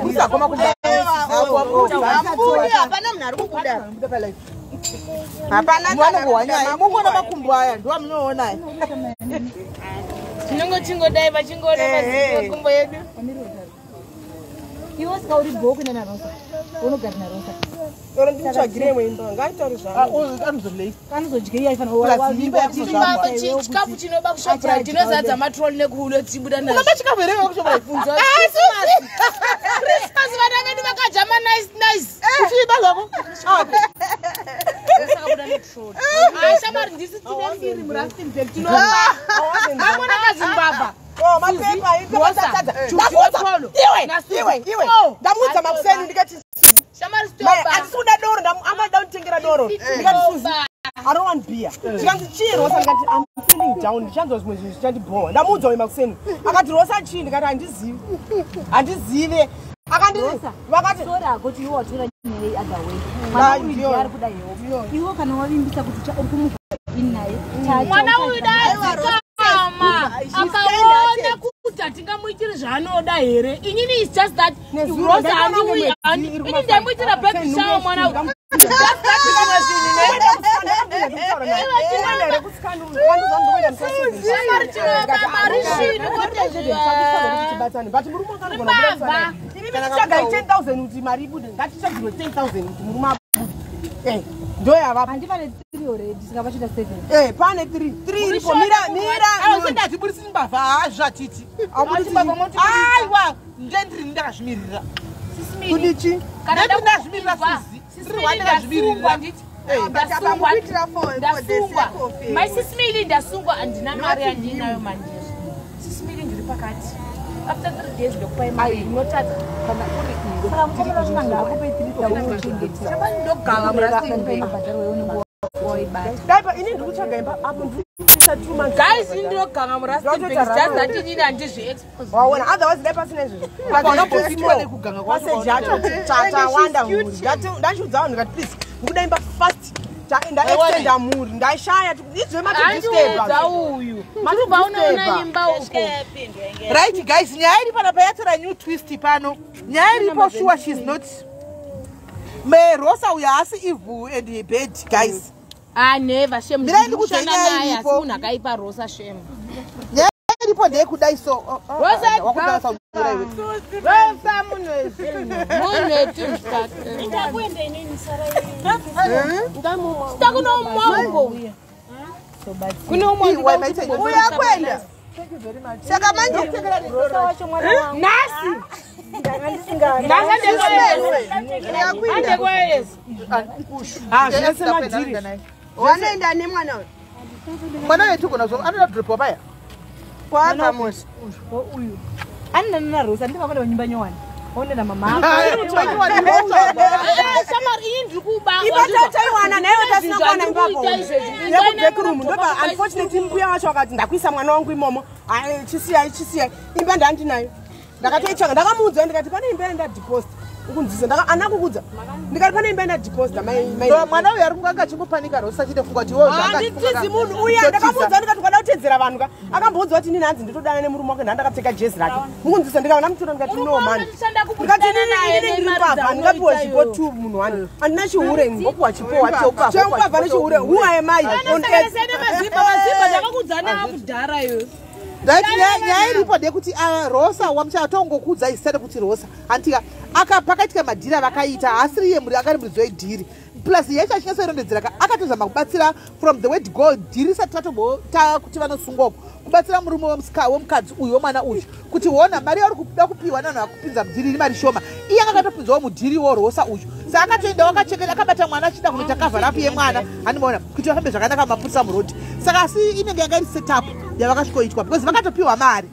Usakoma kuda. Hapana munhu ari kubuda. Hapana mwana kuwanya. Mungoona makumbo aya ndo amunoona. Chingodai vachingoda makumbo yedu. Iwo skauri bhoku nana Rosa. Unogara na Rosa. Ora ndichagire mwemba. Ngaitauri zvangu. Anozolei. Kanozojike ifana wawimba chikafu chinoba kushopra tinozadza matroli nekuulo tibuda nazo. Mama chikafu here kushopra ibvunzo. Christmas vana vedu vakajama nice. Uchiba zvako? Sakabuda netroli. Shamari ndisi tinefiri muraftinbek tinoba. Vamwe nakazimbabva. Oh, mapepa ipepatatadza. Iwe. Ndamudza makuseni ndikati Shamari stop. Atisuda doro amada kutengera doro. Ndikati Suzi. I don't want beer. Chikanzi chii Rosa ndikati I'm feeling down. Ndichanzwa zvimwe zvinhu zvichandibhowa. Ndamudza uye makuseni. Akati Rosa chii ndikati handizive. Akandiriza. Vakati sora kuti iwo watora nyaya other way. Mwana uyu ari kuda iwo. Iwo kana wavimbisa kuti uri kumuka inaye. Mwana uyu dai mama. Akaona kuti atingamuitira zvaanoda here. Inini is just that Rosa handiuya. Ini ndamuitira baby shower mwana uyu. Pane 3 iripo mira ausendadziburisi mbavha hazvatiti aiwa ndendiri ndakazvimirira kudichi ndazvimirira ndasungwa handina mari yandinayo mandiri sisimili ndiri pakati after 3 days ndokupai mari inotadza kana ini ndikutsvaga imba apo guys indoganga murastinbek waona otherwise dai pasina izvozvo tawanda mhuri ndachiudza vanhu ngati please ndikuda imba fast ndaextenda mhuri ndashaya izve matidisturba uyu matibva unoona imba uko right guys nyaya iri pana payatora new twist pano nyaya iripo sure she's not Rosa uya asi evil and bad guys. Never shame. Ndikushana naye asi munhu akaipa Rosa shame. Nyaya iripo ndeyekudai so Rosa wakudasa iwe. Rosa munhu wetu itakuenda inini sara ndamu stakuno mwango uya kuno mwango uya kwenda. Thank you very much. Saka manje Rosa wacho mwana wangu. Nasi wanoenda nemwana mwana wetu kuna zvo anoda drop paya kwapa mosi uyu anina na Rosa ndivakona vanyumba nyowani onena mama shamari indri kuba ibataiwana nayo tasina kwana ipapo yekubekroom ndoba unfortunately mbuya wacho akati ndakuisa mwana wangu imomo chisiya imba ndandinayo ndakatoitsvaga ndakamuudza ndikati pane imba yandadeposit ukunzisa anakukudza ndikati pane imba yandadeposit mwana uyu ari kunganga achimbopanika Rosa achite fungwa handitizi munhu uya ndakamuudza ndikati ukada kutedzera vanhu ka akamboudza kuti nini hanzi nditodana nemurume wake ndandakapfeka jezi rake mukunzisa ndikaona mutora ndikati no man ndikati inini ndiri pabva ndikapiwa chipo 2 munhu wani handina chihure ngopiwa chipo chekubabva nechihure who am I on mazimba ndakakudzana akudhara iyo nyaya iripo ndeyekuti Rosa wamuchatongokudza isati kuti Rosa antika pakaitika madhiri avakaita haasiri iye muri akari muridzi wedhiri plus yecho achinyasoirondedzera akatozama kubatsira from the word go dhiri isati tatombota kuti vanosungwako kubatsira murume wemukadzi uyu wemwana uyu kuti wona mari yauri kuda kupiwa nanhu akupinza mudhiri iri mari shoma iye akatopinzawo mudhiri woRosa uyu saka akatoendawo akachekera akabata mwana achida kunoita kavharapu yemwana handimaona kuti vafambe zvakanaka mapurisa murodhi saka asi inenge yanga iri setup yavakasvikoitwa because vakatopiwa mari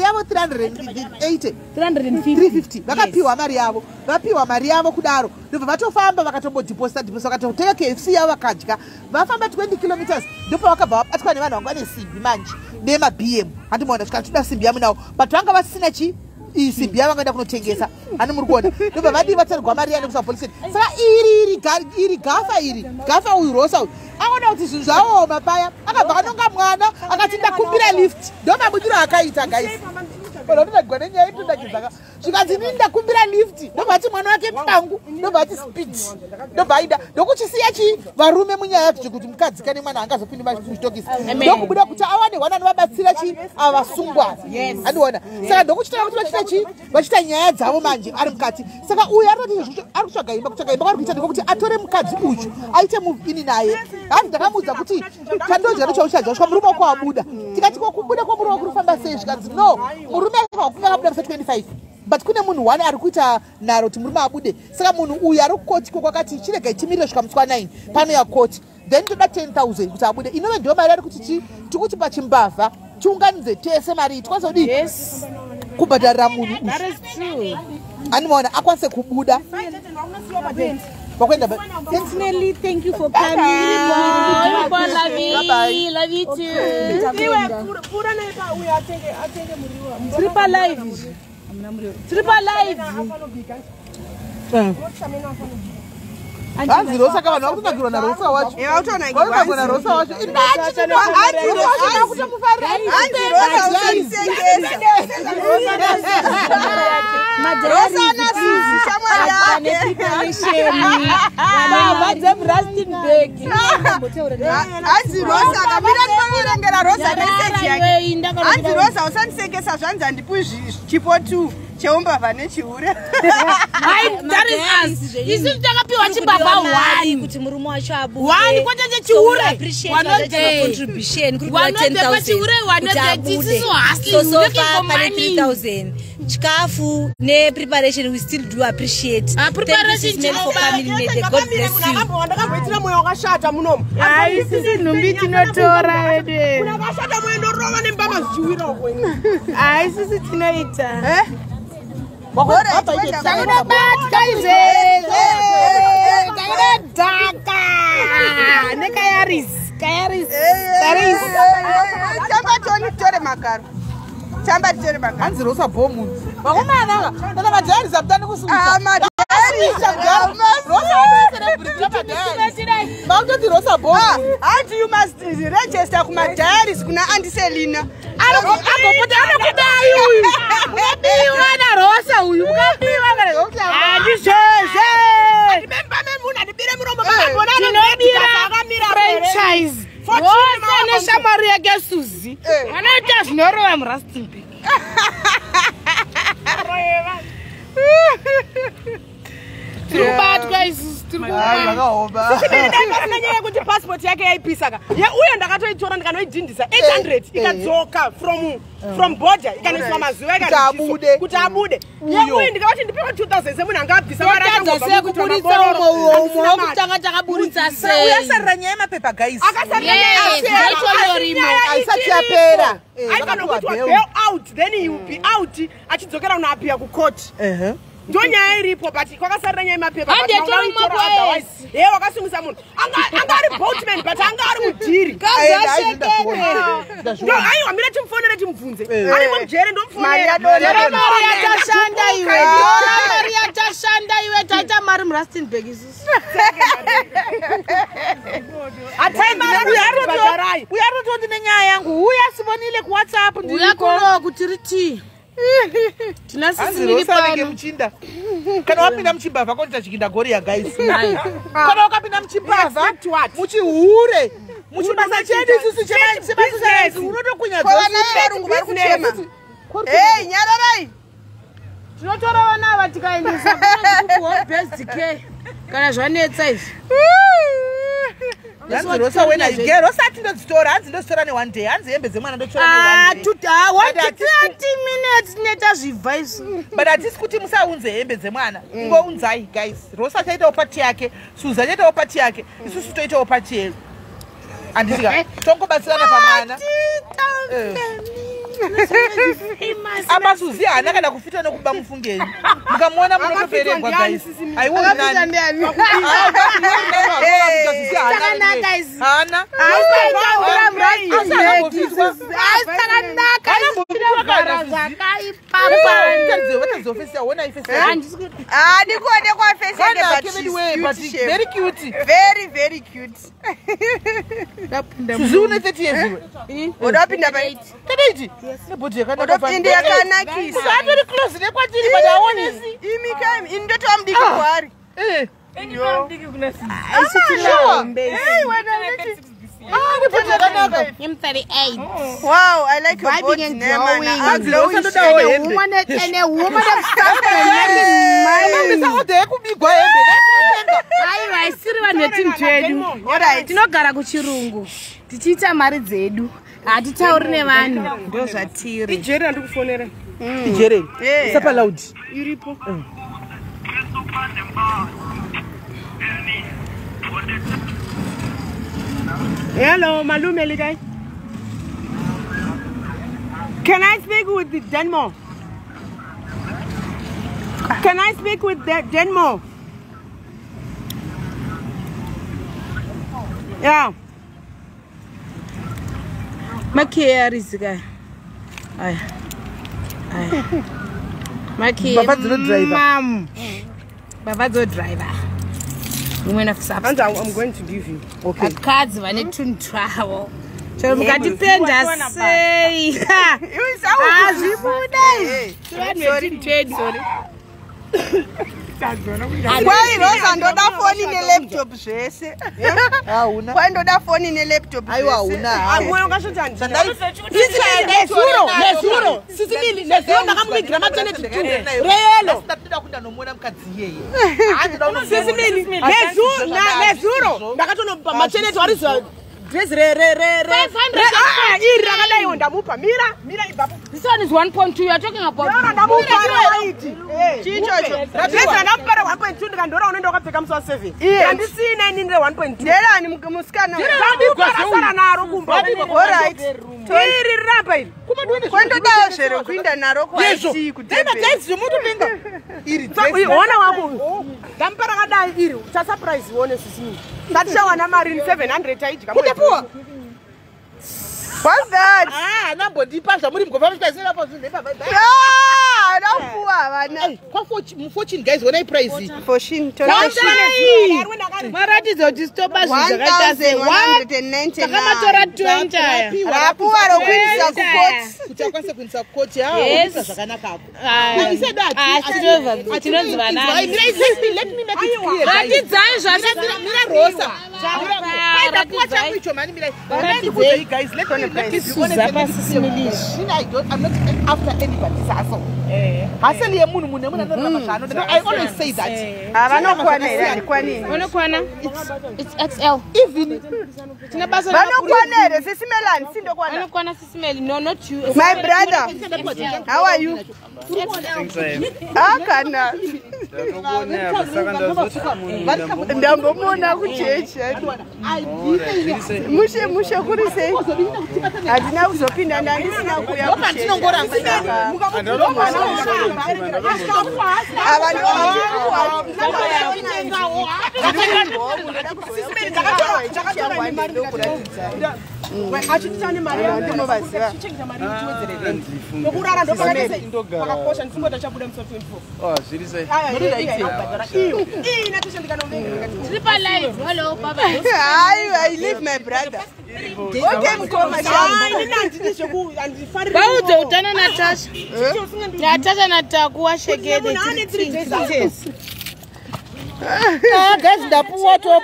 yavo 350 vakapiwa mari yavo vapiwa mari yavo kudaro ndobva vatofamba vakatombodhiposita vakatotenga KFC yavo vakadya vafamba 20 kilometers ndopa vakabva vabatwa nevanhu vanga vane simbi manje nemabm handimaona svika toda simbi yavo navo but vanga vasina chi isimbi yavo vangaenda kunotengesa hani muri kuona ndobva vadi vatsarirwa mari yane kusapoliseni saka iri gafa uyu Rosa uyu aona kuti zvinhu zvaoma paya akabva anonga mwana akati ndakumbira lift ndomabudiro akaita guys Wala gone nyaya ndodakizaka. Zvikanzi ndakumbira lift. Ndobati mwana wake pangu, ndobati speed. Ndobaida. Ndokuchisiya chi varume munyaya yacho kuti mukadzi kane mwana angazopindi muzvitokisi. Ndokubuda kuti awane wana novabatsira chi avasungwa. Andiona. Saka ndokuchitaura kuti vachita chi vachita nyaya dzavo manje ari mukati. Saka uyu aroti ari kutsvaga imba kwari kuita ndikokuti atore mukadzi uyu aite muvini naye. Hanzi ndakamuudza kuti chandodya ndochauchadya murume wako wabuda. Tikati kokubuda kwomurume wako kufamba sei zvikanzi no murume wakufunga kabuda musa 25. But kune munhu wane ari kuita nharo kuti murume abude. Saka munhu uyu ari kukoti kwakati chirega chimirire svika musi wa9 pano yakoti. Then toda 10,000 kuti abude. Inove ndiyo mari ari kuti chi tikuti pachimbavha tiunganidze tese mari tikwanisa kubhadharira munhu. That is true. Animaona akwanise kubuda. Definitely, thank you for coming. Bye. Bye. Love you too. Triple live. Hanzi Rosa kama na kutakirwa na Rosa wacho. Utaona Kwa na Rosa wacho. Hanzi Rosa Rosa na sisi shamwa yake. Hanzi Rosa kamira kurengera Rosa message yake. Hanzi Rosa usanisengesa zvanza ndipu chipo 2 cheumba vane chiure. That is us. Isi takapiwa chibaba 1 kuti murume wacho abude. 1 kwete chiure. Contribution kuri 10,000. So far pane 3,000. Chikafu ne preparation we still do appreciate. Preparation for family made. God bless you. Ndakaboitira moyo wakashata munomu. Ai sisi nhumbi tinotora wedu. Unakashata mwendo rova nembama zichiwira kwenyu. Ai sisi tinoita. Hanzi Rosa bomu. Vakomana kana majari zabutani kusuka. Rosa bomu. And you must register kuma diaries kuna Auntie Selina. Akopota anokudai uyu. Unabiwa na Rosa uyu. Unabiwa na Rosa. Andiseze. Remember memuna ndibire muromo Tinobira franchise. Rosa neshamari yake Suzi. Wanaita zvinorowa murastimbi. Tiribatwa isusu vakaomba. ndakanyaya kuti passport yake yaipisaka uye ndakatoitora ndikanoidhindisa 800 ikadzoka from border ikaniswa mazuva kuti abude uye ndikavati ndipewa 2,000 semunhu angabvisa kutanga takaburitsa sei Uyasarira nyaya mapepa guys. Aisati yapera. aikanokuti bail out then he will be out achidzokera unoapia kucourt. Ndo nyaya iripo but kwakasarira nyaya mapepa wakasungisa munhu anga ari boatman but anga ari mudhiri aiwa mira timufonere timubvunze arimo mujere ndomufonera mari yatashanda iwe taita mari murastenburg isusu Uyarototi nenyaya yangu. Uyasibonile kuWhatsApp ndiko. uyakuno kuti riti Hanzi Rosa nenge muchinda. Kana wapinda muchimbavha konta chikinda Goria guys. Kana wakapinda muchimbavha muchihure. Muchibasa chedu isusu chebasa unotokunya varungu hey nyararai tinotora vana ava tikaendesa best care kana zvanetsa izvi. Hanzi Rosa wena you Rosa tindodzitora hanzi ndositora ne1 day hanzi hembe dzemwana ndotora ne1 day 30 minutes neta zvibva isu but hatisi kuti musaunze hembe dzemwana ngounzai guys. Rosa taitawo pati yake, Suza taitawo pati yake, isusu toitawo pati yedu. Andisika tongobatsirana pamwana. Apa Suzi hana kana kufita nokuba mufungeni. Mukamwona munotoperengwa guys. Aiwona nani? Hana. ndogara zvakaipa ndikuonekwa face yake but she's very cute. very very cute. Zune 30 years. Odapinda pa 8. 30. Nebodi yakanaka pa. Odapinda yakanakisa. Very close nekwatiri but aonesi. Imikami indoto amdiki kwari. Yo. Hey, when I'm 38. Wow, I like your body name and I'm glowing. And a woman of stuff. I still want to trade. Alright. Tinogara kuchirungu. Tichiita mari dzedu. Hatitauri nevanhu. Ndo zvatiri. Ijeri andikufonera. Ijeri. Sapa loud. Iripo. Hello, Malume Ligai. Can I speak with the Denmo? Can I speak with the Denmo? Yeah. Makia Rizga. Aye. Makia. Baba's the driver. Mom. Baba's the driver. Women of substance. And I'm going to give you. Okay. Cards when it to travel. So we got to pay just say. You sound Sorry. Why Rosa ndo da phone in laptop zvese? Hauna. Why ndo da phone in laptop? Aiwa hauna. Amwe ukashotani. Nezuro. Sisimili nezuro ndakamuigira maternity too. Relo. Ndapinda kunda nomona mukadzi yeye. Sisimili nezuro ndakatonopa maternity warizo dress re 500 iri rakadaiwo ndamupa mira ipapo. This one is 1.2. You are talking about. Ndamupa chichocho. Dress ndamupara 1.2 ndikandora unoenda wakapfeka musi wa 7. Handisina ini ndire 1.2. Nderani musikana. Ndakasara naro kumba. Alright. Iri rapa iri. Kwandodawo zvero kuinda naro kwa IT kudebe. Iri. Ona wako. Ndamupara kadai iri. Ucha surprise uone sisini. Ndatishawana mari 700 taidya. Kutapuwa. What's that? Nambodi pasha muri mgova mshikaisera pa zvinhu baba. Ndapuwa vana. Kwa fortune guys when I price. Fortune. Maratidzo kuti stopa zvakaita sei 199. takamatora 20 aya. Rapuwa rokuisa kukoti. Kuti akwanise kuinisa kukoti kuisa zvakanaka hapo. Tinonzi vana. Let me make it clear. Ratidzai zvasina Rosa. Ndapuwa changu icho mani mira. Guys let me make it I'm not after anybody saso. Haseli ye munhu ndoramba mashano. I always say that. Vanokwana here andikwanini. Vanokwana. It's XL. Even tina basa vanokwana here sisimelani sindokwana. Vanokwana sisimeli. No, not you. My brother. How are you? Kana. Ndambomona kuchechi. Mushe kuri sei. Adina kuzopinda ndandisina kuya kuchechi. Hello, Baba. I leave my brother. Okay, mkoma Bauzo utana Natasha. Natasha natakuwa shegede. guys ndapuwa top.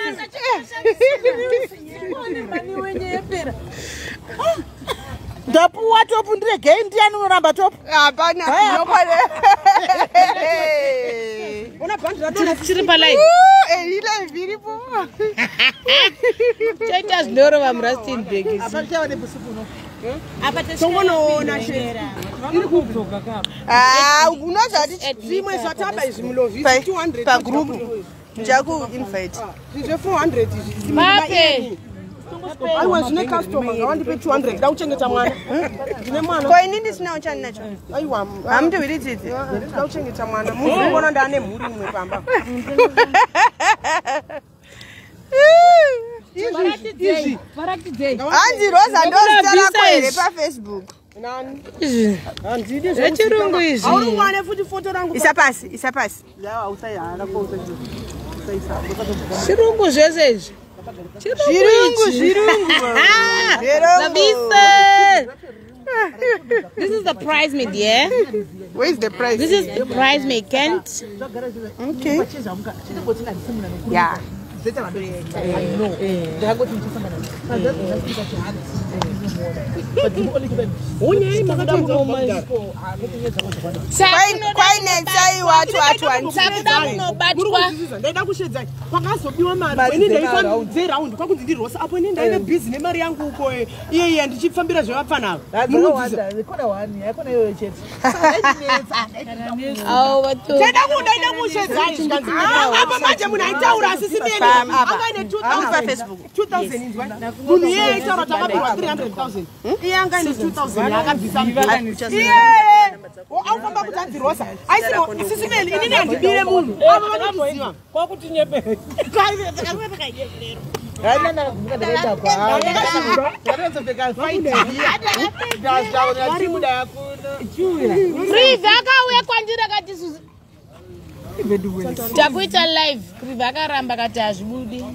Ndapuwa top ndire gay ndiani unoramba top. Hapana, nokwane. Una bandra tiri palai. Ile viripo. Chaita ndoro va Rustin Begis. Abachawa nebusupuno. Tongonoona shera. Iri kubzoka kapa. Unozati zvimwe zvataba izvimulovhisi 200 pa group. Jaku invite. Izve 400 izvi. Mape. Aiwa zvine customer ngawandipe 200 dauchengeta mwana. Ndine mwana. Ko ini ndisina uchani nacho. Aiwa hamti wiritsitsi. Dauchengeta mwana. Muzvibona ndane mhuri mumwe pamba. Varatidzei. Hanzi Rosa ndozita rako here paFacebook. Zvechirungu izvi. Aurungwane futi foto rangu. Isapasi. Yawa usayana foto. Chirungu zvese izvi. Chirungu. This is the prize me, dear. Where is the prize? This is the prize me, Kent. Okay. Yeah. Takuita live Krivaka ramba kati azvibudi.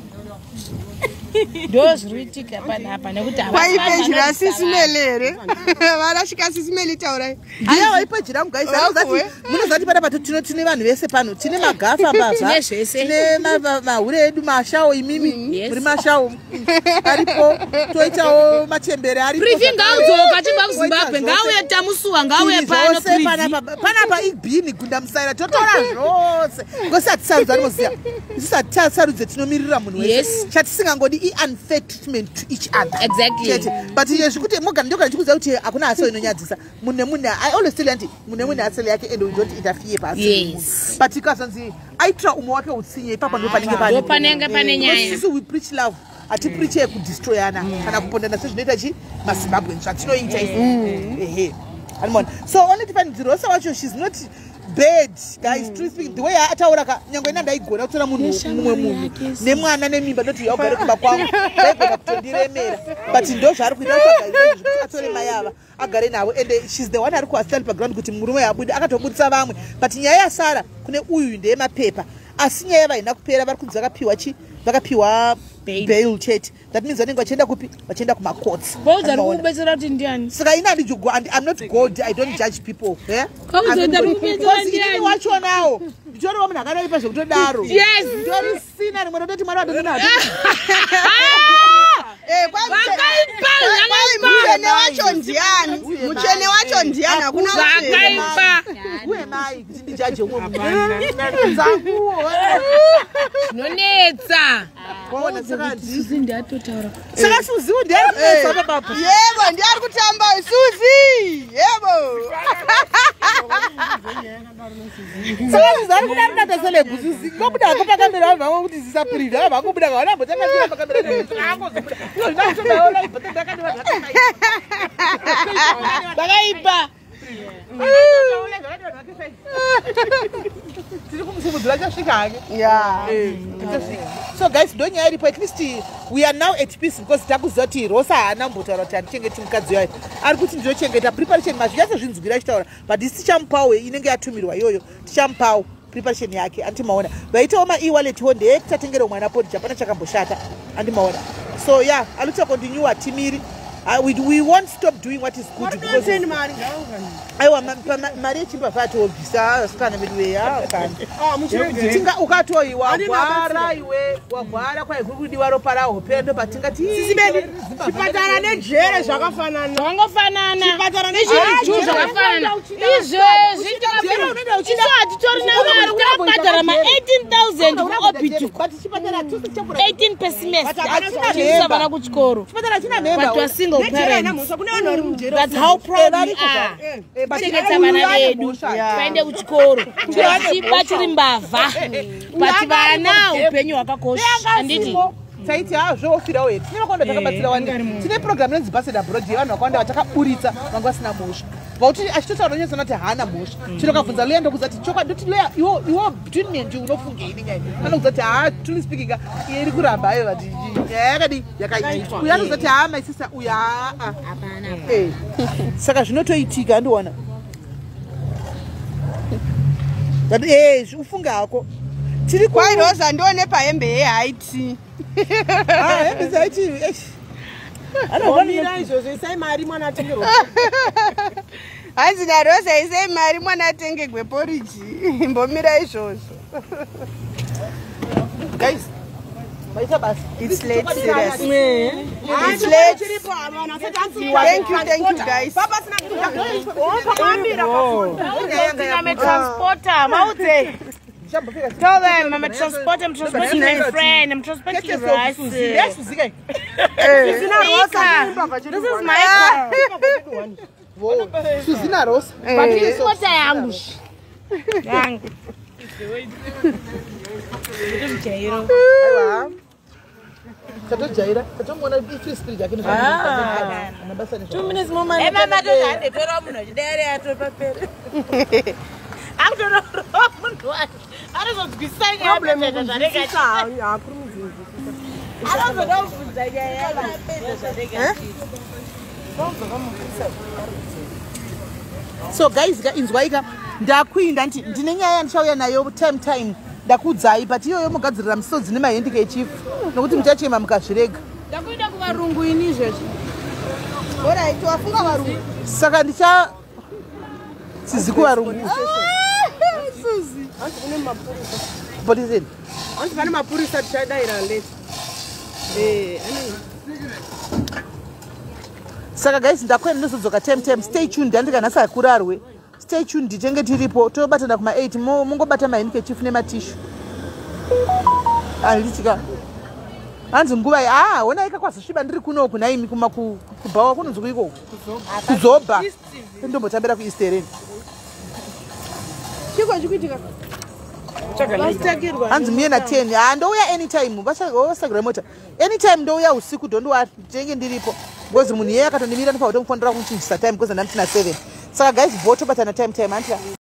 Ndozviitika panapa nekuti waipejira SIS MELLY ere varashika SIS MELLY taurai ndiye waipejira mugaisa zati munozati pana pato tine vanhu vese pano tine magafa mbavha tine mahure edu mashawo imimi muri mashawo aripo toitawo machembere aripo Privi ngaudzoka tibva kuZimbabwe ngauye tamusuwa ngauye pano panapa ibhini gunda musaira totora zvose ngosi hatisarudzani moziya isusu hatisarudze tinomirira munhu wese chatisingangodi unfair treatment to each other. Exactly. But yes, kuti mogana ndoka ndikuza kuti akuna aso inonyadzisa. Munne I always tell anti munne asele yake and we don't interfere pasi. Yes. But ikazanzi aitra umwe wake utsinye ipapo ndo panenge pani. Ndo panenge pane nyaya. Sisi we preach love. Ati preach ku destroy ana kana kupondana sezvinoita chi maZimbabwe zvatinoita izvi. Almond. So only depends Rosa wacho she's not bad guys truth speaking the way ataura ka nyango ina ndaigona kutora munhu mumwe munhu nemwana nemimba ndoti yagare kuba kwangu ndaigona kutondiremera but ndo zvari kuita kuti atore mayava agare nawo and she's the one ari kuastal background kuti murume yabudi akatobudisa vamwe but nyaya yasara kune uyu ndiye mapepa asi nyaya vaina kupera vari kunzi vakapiwa bail chete that means vanenge vachienda kupi vachienda kuma courts boza rubetsera kuti ndiani saka ina ndijugo and I'm not God I don't judge people kauzoenda rubetsera ndiani wacho nawo ndichori munhu akadai pazvo kutodaro yes ndichori sina rimwe rototi mwari wadonana muchene wacho ndiani hakuna zvakaipa uye mai kuti ndijaje umwe munhu nonetsa kwaona saka Suzi ndiatotaura saka Suzi ndiari kunetsa baba yebo ndiari kutamba Suzi yebo saka zvizari kuda kudata celeb Suzi ngobuda akapakamera vanhu vavo kuti zisapirida vakubuda kawana mbotangazira pakamera vakaipa so guys don't nyaya iripo at least we are now at peace because takuzoti Rosa haana mbotaura kuti handichengeti mukadzi wayo ari kuti ndizochengeta preparation mazviyase zvinzwira achitaura but isi tichamupawo inenge yatumirwa iyoyo tichamupawo preparation yake antimaona vaitawo ma-e-walletwo ndeyekutatengera mwana podi japana chakamboshata andimaona so yeah aluta continue atimiri we won't stop doing what is good because aiwa mari yechimba vatobvisa sikana vedu tinga ukatoiwa gwara iwe wagwara kwaikudiwa ropa rahope ndo patingati chipatara nejere zvakafanana chipatara nezvinhu zvakafanana izvezvi isu hatitori navari takabhadhara ma18,000 kuobitu 18 per semester tiisavana kuchikoro chipatara china memba but single parents that's how proud we are kuchengeta vana vedu vaende kuchikoro chichiba chiri mbavha but vana upenyu hwakakosha handiti taiti zvofirawo here tine vakawanda takabatsira wani tine program inonzi Ambassador Abroad yevanhu vakawanda vatakaburitsa vanga vasina mhosva vauti achitotaura nyaya kuti haana mhosva chino kabvunza leya ndokuza kuti chokwadi ndoti leya iwo between me and you unofungei nenyaya anokuza kuti truly speaking iye iri kuramba ayo vati yakadi yakaitwa uyo anokuza kuti my sister uyo saka zvinotoitika andiona that ufunga hako tiri kwai Rosa ndione pahembe yehaiti hembe dzaiti Bomira izvozvo isai mari mwana atenge Rosa. Hanzi naRosa isai mari mwana atenge gweporiji. Mbomira izvozvo. Guys, maita basi. It's late, serious. It's late. Thank you guys. Papa sina transporter, maute. Tell them I'm a transporter, I'm transporting my friend, I'm transporting rice. Yes, Zika. This is my car. Suzina Rosa. But this is what I am. Kato Jaira, kato mwana ifri spirit yakini. 2 minutes more money. Mama don't tora muno. Dere atopa pere. Akutora munhu wacho. Arozobvisanya problem zvareka. Arozodobvunza nyaya yapedza zvareka. So guys, inzwaika ndakuinda ndine nyaya ndichauya nayo time ndakudzai but iyoyo mugadzirira misodzi nemahendike echifu nokuti muchachema mukazvirega. Ndakuenda kuvarungu ini izvezvi. Bora itowafunga varungu. Saka ndicha sizi kuvarungu. Suzi. Hanzi kune mapurisa. Polisi. Hanzi pane mapurisa tichadaira late. Saka guys ndakwenda ndozodzoka time stay tuned ndandikanasa kurarwe. Stay tuned nditenge tiripo tobatana kuma 8 mungobata mahenike chief nematishu. Alitika. Hanzi nguva ona ikakwaza ndiri kuno kunaimi kuma kubhawa kunonzi kuiko. Kuzoba. Ndombotambira kuEastern. Chiko chikuitika. Hanzi miye na 10 ndouya anytime vasagura mota anytime ndouya usiku ndondowatenge ndiripo because munhu iye akatondimira nepauto mufanira kuchinjisa time because ndamtina 7 saka guys voto batana time antia